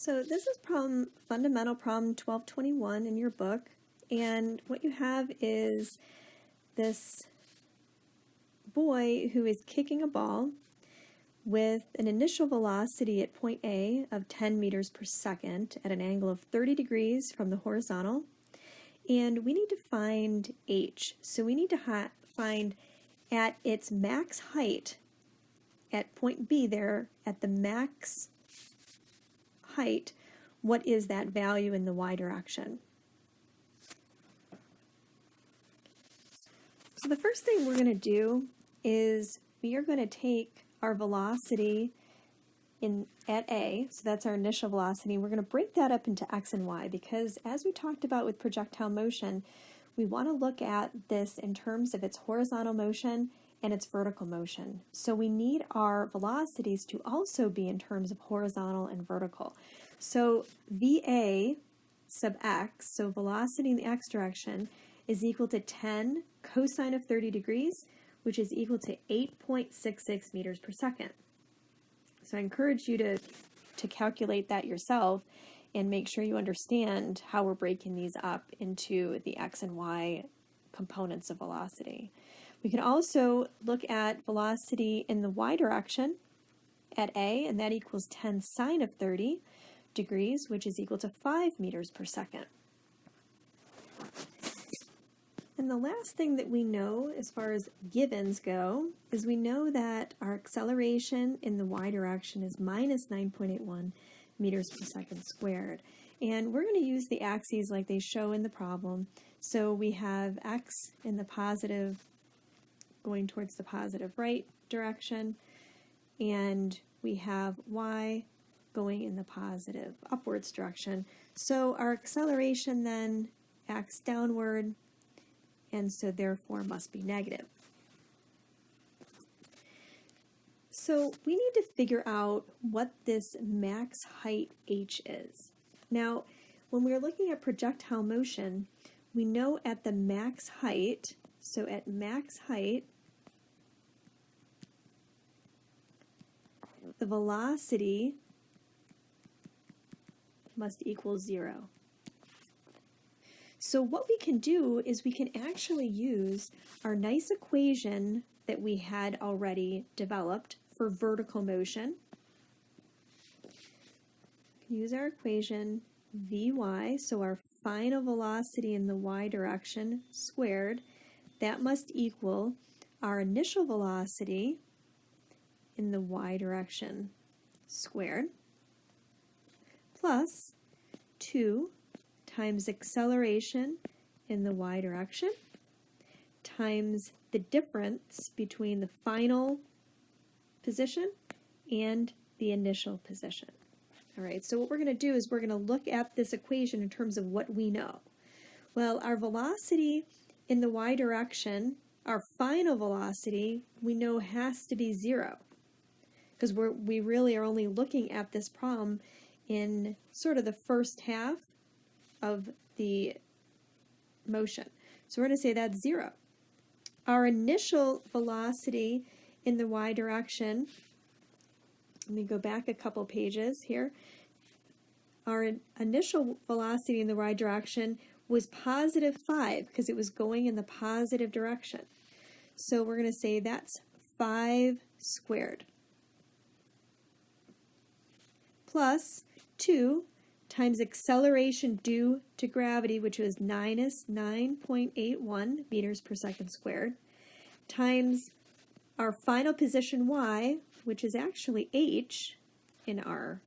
So this is fundamental problem 1221 in your book, and what you have is this boy who is kicking a ball with an initial velocity at point A of 10 meters per second at an angle of 30 degrees from the horizontal, and we need to find h. So we need to find at its max height at point B there, at the max height, what is that value in the y direction? So the first thing we're going to do is we are going to take our velocity at A, so that's our initial velocity. We're going to break that up into x and y because, as we talked about with projectile motion, we want to look at this in terms of its horizontal motion and its vertical motion. So we need our velocities to also be in terms of horizontal and vertical. So VA sub x, so velocity in the x direction, is equal to 10 cosine of 30 degrees, which is equal to 8.66 meters per second. So I encourage you to calculate that yourself and make sure you understand how we're breaking these up into the x and y components of velocity. We can also look at velocity in the y direction at A, and that equals 10 sine of 30 degrees, which is equal to 5 meters per second. And the last thing that we know as far as givens go is we know that our acceleration in the y direction is minus 9.81 meters per second squared. And we're going to use the axes like they show in the problem. So we have x in the positive, going towards the positive right direction, and we have y going in the positive upwards direction. So our acceleration then acts downward, and so therefore must be negative. So we need to figure out what this max height h is. Now, when we're looking at projectile motion, we know at the max height, so at max height, the velocity must equal 0. So what we can do is we can actually use our nice equation that we had already developed for vertical motion. Use our equation Vy, so our final velocity in the y direction squared, that must equal our initial velocity in the y direction squared plus 2 times acceleration in the y direction times the difference between the final position and the initial position. All right, so what we're going to do is we're going to look at this equation in terms of what we know. Well, our velocity in the y direction, our final velocity, we know has to be 0 because we really are only looking at this problem in sort of the first half of the motion. So we're going to say that's 0. Our initial velocity in the y direction, let me go back a couple pages here. Our initial velocity in the y direction was positive 5 because it was going in the positive direction. So we're going to say that's 5 squared plus 2 times acceleration due to gravity, which was minus 9.81 meters per second squared, times our final position y, which is actually h in our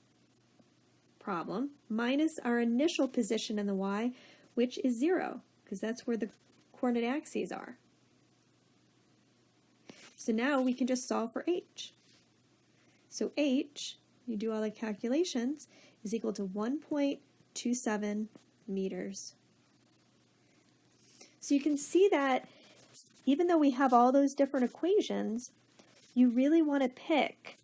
problem, minus our initial position in the y, which is 0, because that's where the coordinate axes are. So now we can just solve for h. So h, you do all the calculations, is equal to 1.27 meters. So you can see that even though we have all those different equations, you really want to pick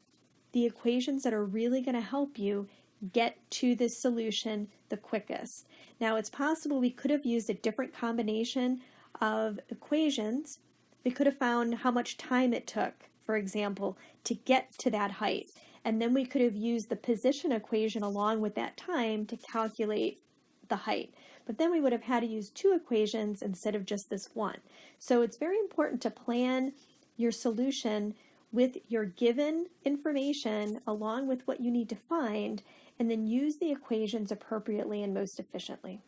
the equations that are really going to help you get to this solution the quickest. Now, it's possible we could have used a different combination of equations. We could have found how much time it took, for example, to get to that height. and then we could have used the position equation along with that time to calculate the height. But then we would have had to use two equations instead of just this one. So it's very important to plan your solution with your given information along with what you need to find, and then use the equations appropriately and most efficiently.